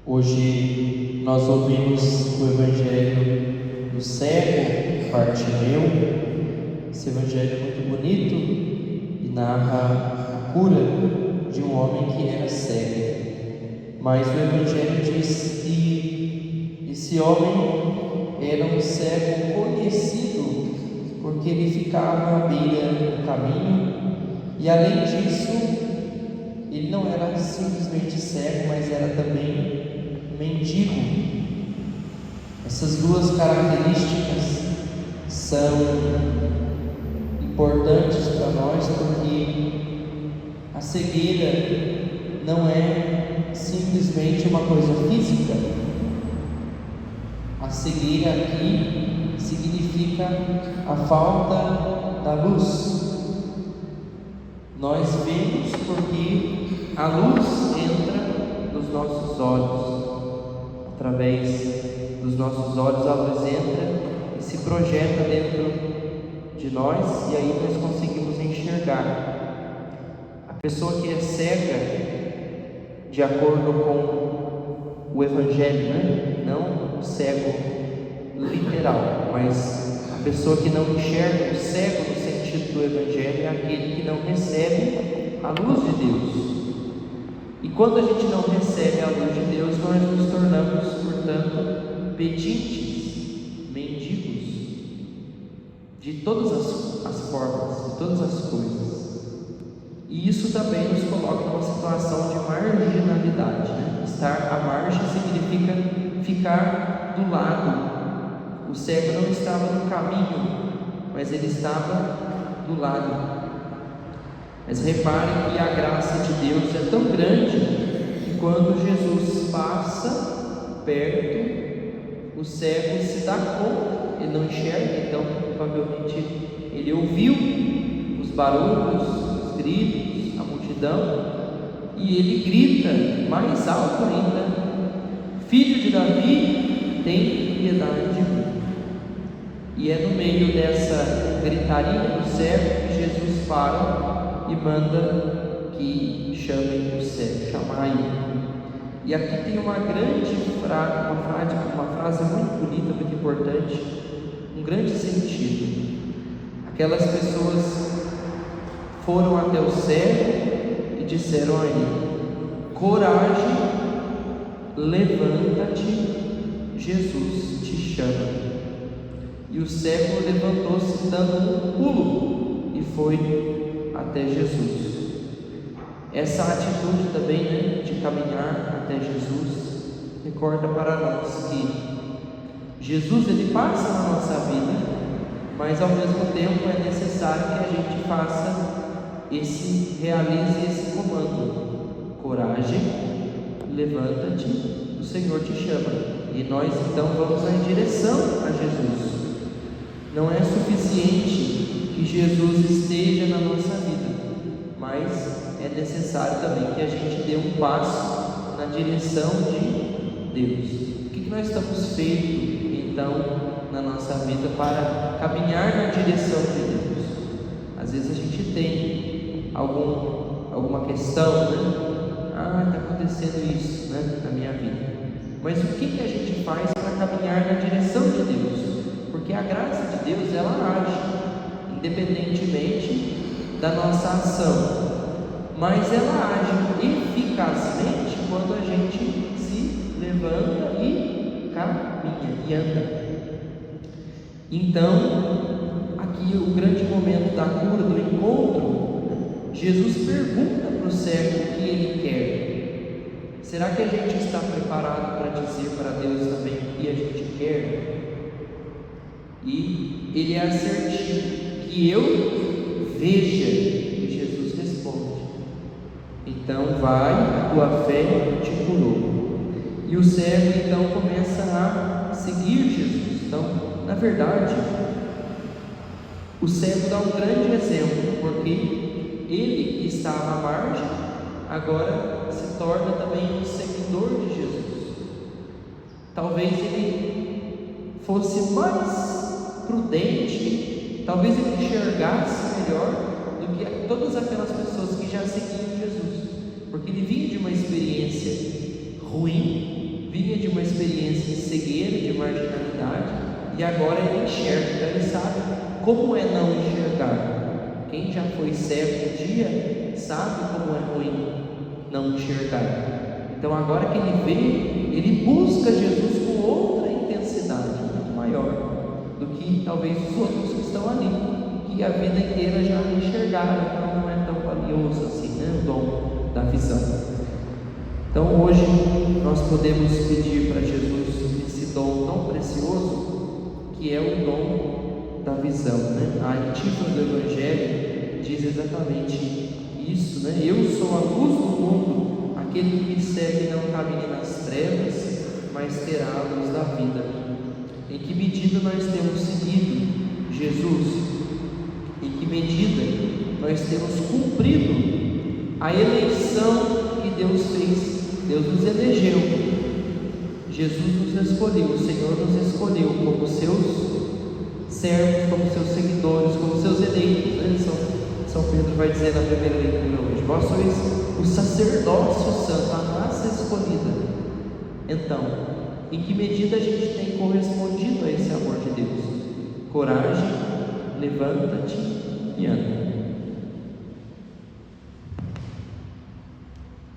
Hoje nós ouvimos o Evangelho do cego Bartimeu. Esse Evangelho é muito bonito e narra a cura de um homem que era cego. Mas o Evangelho diz que esse homem era um cego conhecido porque ele ficava à beira do caminho e, além disso, ele não era simplesmente cego, mas era também mendigo. Essas duas características são importantes para nós, porque a cegueira não é simplesmente uma coisa física. A cegueira aqui significa a falta da luz. Nós vemos porque a luz entra nos nossos olhos. Através dos nossos olhos a luz entra e se projeta dentro de nós, e aí nós conseguimos enxergar. A pessoa que é cega, de acordo com o Evangelho, não o cego literal, mas a pessoa que não enxerga, o cego no sentido do Evangelho, é aquele que não recebe a luz de Deus. E quando a gente não recebe a luz de Deus, nós nos tornamos, portanto, pedintes, mendigos, de todas as formas, de todas as coisas. E isso também nos coloca numa situação de marginalidade, Estar à margem significa ficar do lado. O cego não estava no caminho, mas ele estava do lado. Mas reparem que a graça de Deus é tão grande que quando Jesus passa perto, o cego se dá conta, ele não enxerga, então provavelmente ele ouviu os barulhos, os gritos, a multidão, e ele grita mais alto ainda: Filho de Davi, tem piedade de mim. E é no meio dessa gritaria do cego que Jesus para e manda que chamem o cego, chamai. E aqui tem uma grande frase, uma frase muito bonita, muito importante, um grande sentido. Aquelas pessoas foram até o cego e disseram a ele: coragem, levanta-te, Jesus te chama. E o cego levantou-se dando um pulo e foi até Jesus. Essa atitude também, de caminhar até Jesus, recorda para nós que Jesus ele passa na nossa vida, mas ao mesmo tempo é necessário que a gente realize esse comando: coragem, levanta-te, o Senhor te chama. E nós então vamos em direção a Jesus. Não é suficiente que Jesus esteja na nossa vida, mas é necessário também que a gente dê um passo na direção de Deus. O que nós estamos feito então na nossa vida para caminhar na direção de Deus? Às vezes a gente tem alguma questão, está acontecendo isso, na minha vida. Mas o que a gente faz para caminhar na direção de Deus? Porque a graça de Deus, ela age, independentemente da nossa ação, mas ela age eficazmente quando a gente se levanta e caminha e anda. Então, aqui o grande momento da cura, do encontro, Jesus pergunta para o cego o que ele quer. Será que a gente está preparado para dizer para Deus também o que a gente quer? E ele é assertivo: que eu veja. E Jesus responde: então vai, a tua fé te curou. E o cego então começa a seguir Jesus. Então, na verdade, o cego dá um grande exemplo, porque ele que estava à margem agora se torna também um seguidor de Jesus. Talvez ele fosse mais prudente, talvez ele enxergasse melhor do que todas aquelas pessoas que já seguiam Jesus, porque ele vinha de uma experiência ruim, vinha de uma experiência de cegueira, de marginalidade, e agora ele enxerga, então ele sabe como é não enxergar. Quem já foi cego um dia sabe como é ruim não enxergar. Então agora que ele vê, ele busca Jesus com outra intensidade, muito maior do que talvez os outros que estão ali, que a vida inteira já enxergaram, então não é tão valioso assim, né? O dom da visão. Então hoje nós podemos pedir para Jesus esse dom tão precioso, que é o dom da visão, né? A antífona do Evangelho diz exatamente isso, né? Eu sou a luz do mundo, aquele que me segue não caminha nas trevas, mas terá a luz da vida. Em que medida nós temos seguido Jesus? Em que medida nós temos cumprido a eleição que Deus fez? Deus nos elegeu, Jesus nos escolheu, o Senhor nos escolheu como seus servos, como seus seguidores, como seus eleitos, né? São Pedro vai dizer na primeira leitura hoje: vós sois o sacerdócio santo, a raça escolhida. Então, em que medida a gente tem correspondido a esse amor de Deus? Coragem, levanta-te e anda.